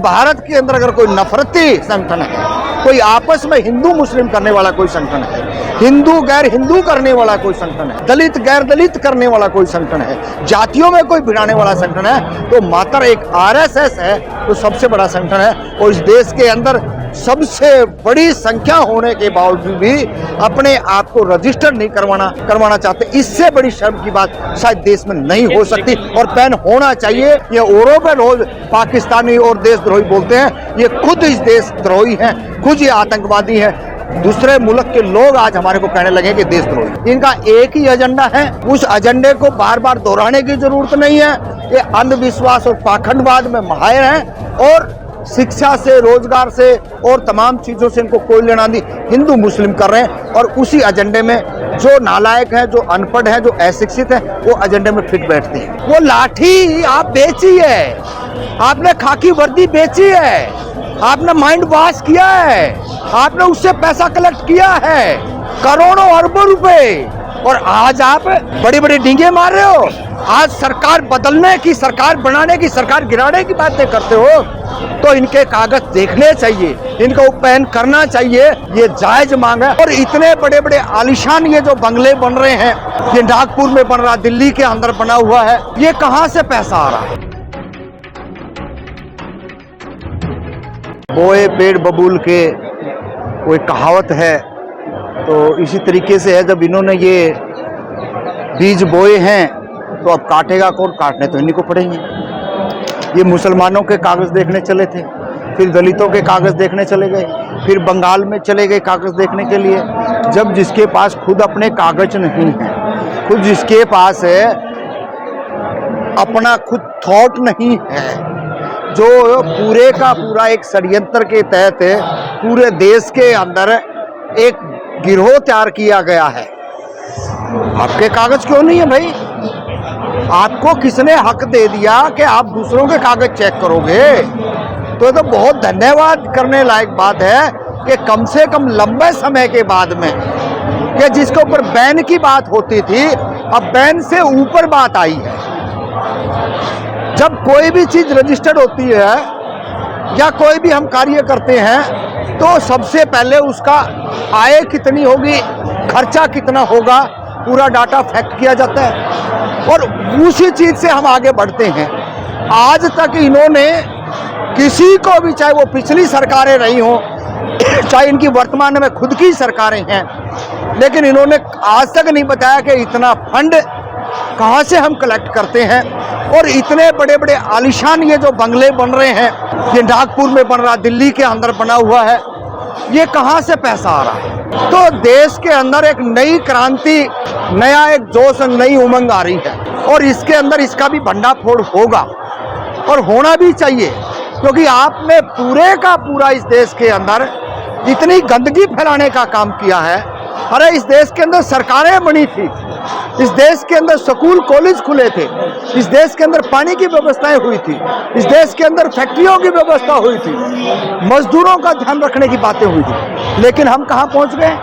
भारत के अंदर अगर कोई नफरती संगठन है, कोई आपस में हिंदू मुस्लिम करने वाला कोई संगठन है, हिंदू गैर हिंदू करने वाला कोई संगठन है, दलित गैर दलित करने वाला कोई संगठन है, जातियों में कोई भिड़ाने वाला संगठन है, तो मात्र एक आरएसएस है तो सबसे बड़ा संगठन है। और इस देश के अंदर सबसे बड़ी संख्या होने के बावजूद भी अपने आप को रजिस्टर नहीं करवाना चाहते। इससे बड़ी शर्म की बात शायद देश में नहीं हो सकती और बैन होना चाहिए। ये औरों पे रोज पाकिस्तानी और देशद्रोही बोलते हैं, ये खुद इस देशद्रोही हैं, खुद ये आतंकवादी हैं। दूसरे मुल्क के लोग आज हमारे को कहने लगे कि देशद्रोही। इनका एक ही एजेंडा है, उस एजेंडे को बार बार दोहराने की जरूरत नहीं है। ये अंधविश्वास और पाखंडवाद में माहिर हैं और शिक्षा से, रोजगार से और तमाम चीजों से इनको कोई लेना नहीं। हिंदू मुस्लिम कर रहे हैं और उसी एजेंडे में जो नालायक हैं, जो अनपढ़ हैं, जो अशिक्षित हैं, वो एजेंडे में फिट बैठते हैं। वो लाठी आप बेची है, आपने खाकी वर्दी बेची है, आपने माइंड वॉश किया है, आपने उससे पैसा कलेक्ट किया है, करोड़ों अरबों रुपए, और आज आप बड़ी बड़ी डींगे मार रहे हो। आज सरकार बदलने की, सरकार बनाने की, सरकार गिराने की बातें करते हो, तो इनके कागज देखने चाहिए, इनका उपयन करना चाहिए। ये जायज मांग है। और इतने बड़े बड़े आलिशान ये जो बंगले बन रहे हैं, ये नागपुर में बन रहा, दिल्ली के अंदर बना हुआ है, ये कहां से पैसा आ रहा है? बोए पेड़ बबूल के कोई कहावत है, तो इसी तरीके से है। जब इन्होंने ये बीज बोए हैं तो अब काटेगा कौन? काटने तो इन्हीं को पड़ेंगे। ये मुसलमानों के कागज देखने चले थे, फिर दलितों के कागज देखने चले गए, फिर बंगाल में चले गए कागज देखने के लिए। जब जिसके पास खुद अपने कागज नहीं है, खुद जिसके पास है अपना खुद थॉट नहीं है, जो पूरे का पूरा एक षड्यंत्र के तहत पूरे देश के अंदर एक गिरोह तैयार किया गया है, आपके कागज क्यों नहीं है भाई? आपको किसने हक दे दिया कि आप दूसरों के कागज चेक करोगे? तो ये तो बहुत धन्यवाद करने लायक बात है कि कम से कम लंबे समय के बाद में कि जिसके ऊपर बैन की बात होती थी, अब बैन से ऊपर बात आई है। जब कोई भी चीज रजिस्टर्ड होती है या कोई भी हम कार्य करते हैं, तो सबसे पहले उसका आय कितनी होगी, खर्चा कितना होगा, पूरा डाटा फैक्ट किया जाता है और उसी चीज से हम आगे बढ़ते हैं। आज तक इन्होंने किसी को भी, चाहे वो पिछली सरकारें रही हो, चाहे इनकी वर्तमान में खुद की सरकारें हैं, लेकिन इन्होंने आज तक नहीं बताया कि इतना फंड कहां से हम कलेक्ट करते हैं। और इतने बड़े बड़े आलिशान ये जो बंगले बन रहे हैं, ये नागपुर में बन रहा, दिल्ली के अंदर बना हुआ है, ये कहां से पैसा आ रहा है? तो देश के अंदर एक नई क्रांति, नया एक जोश, नई उमंग आ रही है और इसके अंदर इसका भी भंडाफोड़ होगा और होना भी चाहिए, क्योंकि आपने पूरे का पूरा इस देश के अंदर इतनी गंदगी फैलाने का काम किया है। अरे इस देश के अंदर सरकारें बनी थी, इस देश के अंदर स्कूल कॉलेज खुले थे, इस देश के अंदर पानी की व्यवस्थाएं हुई थी, इस देश के अंदर फैक्ट्रियों की व्यवस्था हुई थी, मजदूरों का ध्यान रखने की बातें हुई थी, लेकिन हम कहां पहुंच गए?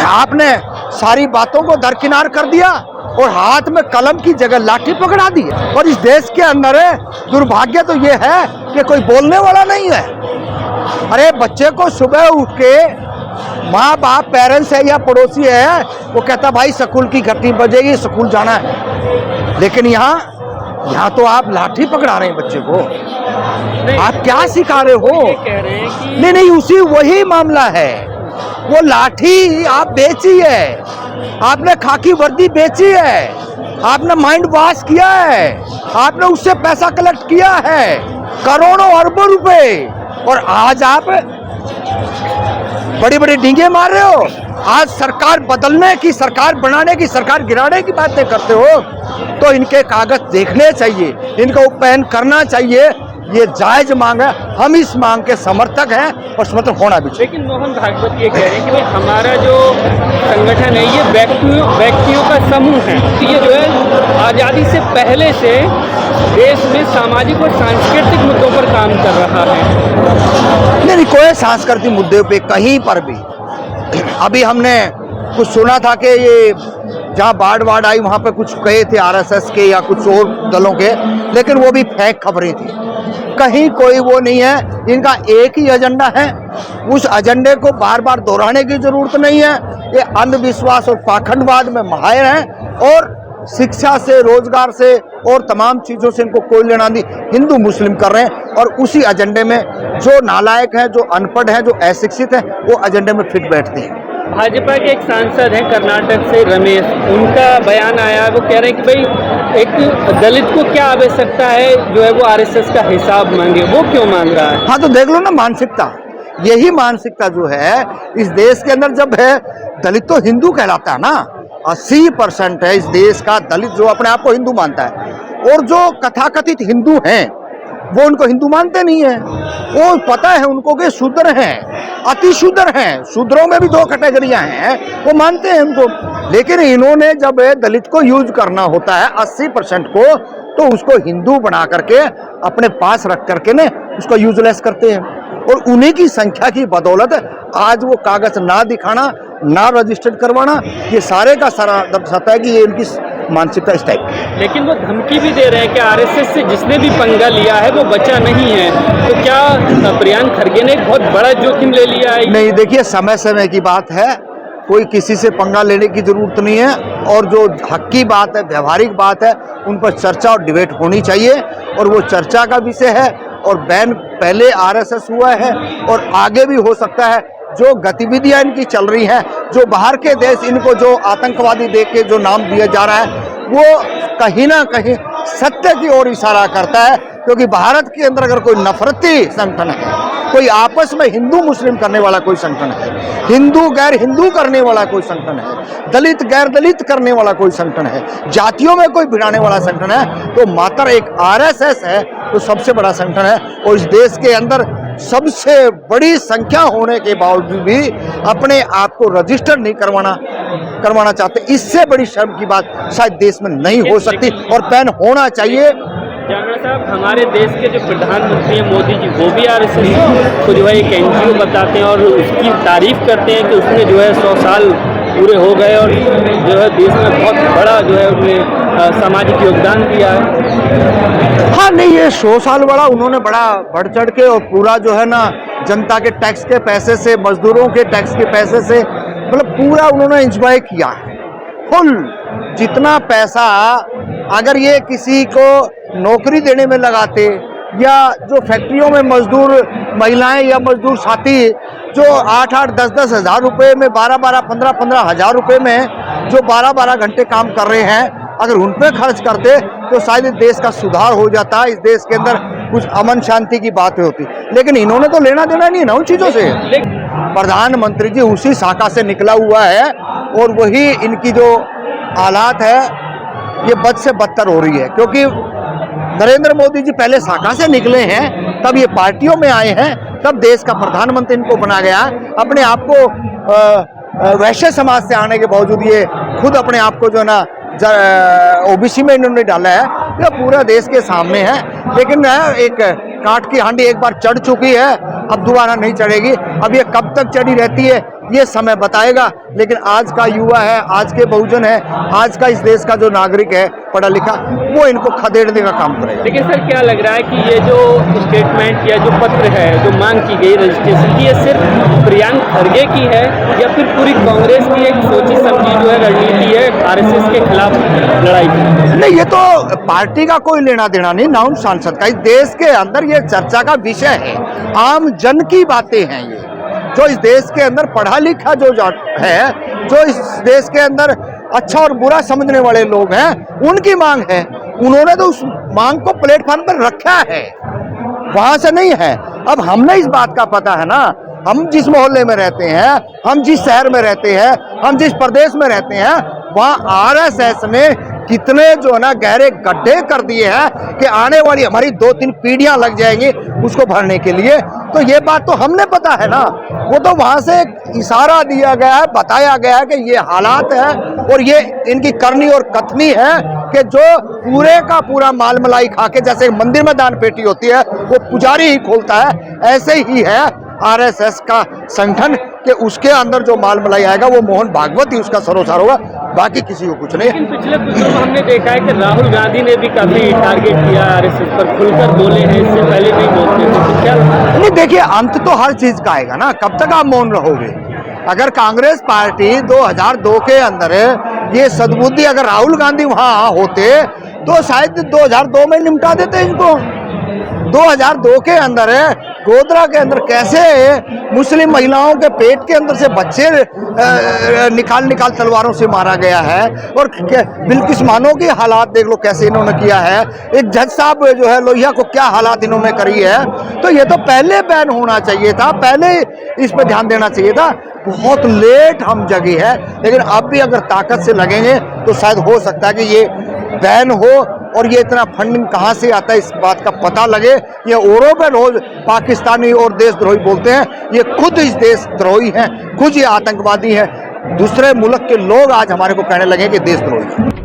आपने सारी बातों को दरकिनार कर दिया और हाथ में कलम की जगह लाठी पकड़ा दी। और इस देश के अंदर दुर्भाग्य तो ये है कि कोई बोलने वाला नहीं है। अरे बच्चे को सुबह उठ के माँ बाप, पेरेंट्स है या पड़ोसी है, वो कहता भाई स्कूल की घंटी बजेगी, स्कूल जाना है, लेकिन यहाँ तो आप लाठी पकड़ा रहे हैं बच्चे को। आप क्या सिखा रहे हो? नहीं, उसी वही मामला है। वो लाठी आप बेची है, आपने खाकी वर्दी बेची है, आपने माइंड वॉश किया है, आपने उससे पैसा कलेक्ट किया है, करोड़ों अरबों रुपए, और आज आप बड़ी बड़ी डींगे मार रहे हो। आज सरकार बदलने की, सरकार बनाने की, सरकार गिराने की बातें करते हो, तो इनके कागज देखने चाहिए, इनका उपयन करना चाहिए। ये जायज मांग है, हम इस मांग के समर्थक हैं और समर्थक होना भी चाहिए। लेकिन मोहन भागवत ये कह रहे हैं कि हमारा जो संगठन है ये व्यक्तियों का समूह है, ये जो है आज़ादी से पहले से देश में सामाजिक और सांस्कृतिक मुद्दों पर काम कर रहा है। नहीं, कोई सांस्कृतिक मुद्दे पे कहीं पर भी। अभी हमने कुछ सुना था कि ये जहाँ बाढ़ आई वहाँ पे कुछ कहे थे आरएसएस के या कुछ और दलों के, लेकिन वो भी फेक खबरें थी। कहीं कोई वो नहीं है, इनका एक ही एजेंडा है, उस एजेंडे को बार बार दोहराने की जरूरत नहीं है। ये अंधविश्वास और पाखंडवाद में माहिर हैं और शिक्षा से, रोजगार से और तमाम चीज़ों से इनको कोई लेना नहीं, हिंदू मुस्लिम कर रहे हैं और उसी एजेंडे में जो नालायक हैं, जो अनपढ़ हैं, जो अशिक्षित हैं, वो एजेंडे में फिट बैठते हैं। भाजपा के एक सांसद हैं कर्नाटक से रमेश, उनका बयान आया, वो कह रहे हैं कि भाई एक दलित को क्या आवश्यकता है जो है वो आरएसएस का हिसाब मांगे, वो क्यों मांग रहा है? हाँ, तो देख लो ना मानसिकता, यही मानसिकता जो है इस देश के अंदर जब है, दलित तो हिंदू कहलाता है ना, 80% है इस देश का दलित जो अपने आप को हिंदू मानता है, और जो कथाकथित हिंदू हैं वो उनको हिंदू मानते नहीं है। वो पता है उनको कि शूद्र हैं, अति शूद्र हैं, शूद्रों में भी 2 कैटेगरियां हैं, वो मानते हैं उनको। लेकिन इन्होंने जब दलित को यूज करना होता है 80% को, तो उसको हिंदू बना करके अपने पास रख करके ने उसको यूजलेस करते हैं। और उन्हीं की संख्या की बदौलत आज वो कागज ना दिखाना, ना रजिस्टर्ड करवाना, ये सारे का सारा दर्शाता है कि ये इनकी मानसिकता इस टाइप की। लेकिन वो धमकी भी दे रहे हैं कि आरएसएस से जिसने भी पंगा लिया है वो बचा नहीं है, तो क्या प्रियंक खरगे ने एक बहुत बड़ा जोखिम ले लिया है? नहीं, देखिए समय समय की बात है, कोई किसी से पंगा लेने की जरूरत नहीं है, और जो हक की बात है, व्यवहारिक बात है, उन पर चर्चा और डिबेट होनी चाहिए, और वो चर्चा का विषय है। और बैन पहले आरएसएस हुआ है और आगे भी हो सकता है। जो गतिविधियां इनकी चल रही हैं, जो बाहर के देश इनको जो आतंकवादी देख के जो नाम दिया जा रहा है, वो कहीं ना कहीं सत्य की ओर इशारा करता है, क्योंकि भारत के अंदर अगर कोई नफरती संगठन है, कोई आपस में हिंदू मुस्लिम करने वाला कोई संगठन है, हिंदू गैर हिंदू करने वाला कोई संगठन है, दलित गैर दलित करने वाला कोई संगठन है, जातियों में कोई भिड़ाने वाला संगठन है, तो मात्र एक आरएसएस है तो सबसे बड़ा संगठन है। और इस देश के अंदर सबसे बड़ी संख्या होने के बावजूद भी अपने आप को रजिस्टर नहीं करवाना चाहते। इससे बड़ी शर्म की बात शायद देश में नहीं हो सकती, और बैन होना चाहिए। जाना साहब, हमारे देश के जो प्रधानमंत्री हैं मोदी जी, वो भी आरएसएस को जो है एक एनजीओ बताते हैं और उसकी तारीफ करते हैं कि उसने जो है 100 साल पूरे हो गए और जो है देश में बहुत बड़ा जो है उन्हें सामाजिक योगदान दिया है। हाँ, नहीं, ये 100 साल वाला उन्होंने बड़ा बढ़ चढ़ के और पूरा जो है ना जनता के टैक्स के पैसे से, मजदूरों के टैक्स के पैसे से, मतलब पूरा उन्होंने एंजॉय किया है फुल। जितना पैसा अगर ये किसी को नौकरी देने में लगाते, या जो फैक्ट्रियों में मजदूर महिलाएं या मजदूर साथी जो 8-8, 10-10 हज़ार रुपये में, 12-12, 15-15 हज़ार रुपये में जो 12-12 घंटे काम कर रहे हैं, अगर उन पे खर्च करते तो शायद देश का सुधार हो जाता, इस देश के अंदर कुछ अमन शांति की बातें होती। लेकिन इन्होंने तो लेना देना नहीं है ना उन चीज़ों से। प्रधानमंत्री जी उसी शाखा से निकला हुआ है, और वही इनकी जो हालात है ये बद से बदतर हो रही है, क्योंकि नरेंद्र मोदी जी पहले शाखा से निकले हैं, तब ये पार्टियों में आए हैं, तब देश का प्रधानमंत्री इनको बना गया। अपने आप को वैश्य समाज से आने के बावजूद ये खुद अपने आप को जो है ना ओबीसी में इन्होंने डाला है। यह पूरा देश के सामने है, लेकिन एक काट की हांडी एक बार चढ़ चुकी है, अब दोबारा नहीं चढ़ेगी। अब ये कब तक चढ़ी रहती है ये समय बताएगा, लेकिन आज का युवा है, आज के बहुजन है, आज का इस देश का जो नागरिक है पढ़ा लिखा, वो इनको खदेड़ने का काम करेगा। लेकिन सर, क्या लग रहा है कि ये जो स्टेटमेंट या जो पत्र है, जो मांग की गई रजिस्ट्रेशन की, ये सिर्फ प्रियंक खरगे की है या फिर पूरी कांग्रेस की एक सोची समझी जो है रणनीति है आरएसएस के खिलाफ लड़ाई की? नहीं, ये तो पार्टी का कोई लेना देना नहीं, ना उन सांसद का। इस देश के अंदर ये चर्चा का विषय है, आम जन की बातें हैं। ये जो इस देश के अंदर पढ़ा लिखा जो है, जो इस देश के अंदर अच्छा और बुरा समझने वाले लोग हैं, उनकी मांग है। उन्होंने तो उस मांग को प्लेटफॉर्म पर रखा है, वहां से नहीं है। अब हमने इस बात का पता है ना, हम जिस मोहल्ले में रहते हैं, हम जिस शहर में रहते हैं, हम जिस प्रदेश में रहते हैं, वहाँ आरएसएस ने कितने जो है ना गहरे गड्ढे कर दिए हैं कि आने वाली हमारी 2-3 पीढ़ियां लग जाएंगी उसको भरने के लिए। तो ये बात तो हमने पता है ना, वो तो वहां से इशारा दिया गया है, बताया गया है कि ये हालात है, और ये इनकी करनी और कथनी है कि जो पूरे का पूरा माल मलाई खा के, जैसे मंदिर में दान पेटी होती है वो पुजारी ही खोलता है, ऐसे ही है आरएसएस का संगठन कि उसके अंदर जो माल मलाई आएगा वो मोहन भागवत ही उसका सरोसार होगा। बाकी किसी को कुछ नहीं। लेकिन पिछले कुछ दिनों में हमने देखा है कि राहुल गांधी ने भी काफी टारगेट किया आरएसएस पर, खुलकर बोले हैं, इससे पहले नहीं बोलते थे, तो क्या लगता है? नहीं, देखिए अंत तो हर चीज का आएगा ना, कब तक आप मौन रहोगे? अगर कांग्रेस पार्टी 2002 के अंदर ये सद्बुद्धि, अगर राहुल गांधी वहां होते तो शायद 2002 में निपटा देते इनको। 2002 के अंदर गोधरा के अंदर कैसे मुस्लिम महिलाओं के पेट के अंदर से बच्चे निकाल तलवारों से मारा गया है, और बिल्किस मानो की हालात देख लो कैसे इन्होंने किया है। एक जज साहब जो है लोहिया को क्या हालात इन्होंने करी है। तो ये तो पहले बैन होना चाहिए था, पहले इस पर ध्यान देना चाहिए था। बहुत लेट हम जगे हैं, लेकिन अब भी अगर ताकत से लगेंगे तो शायद हो सकता है कि ये बैन हो, और ये इतना फंडिंग कहाँ से आता है इस बात का पता लगे। ये औरों पे रोज पाकिस्तानी और देशद्रोही बोलते हैं, ये खुद इस देशद्रोही हैं, खुद ये आतंकवादी हैं। दूसरे मुल्क के लोग आज हमारे को कहने लगे कि देशद्रोही।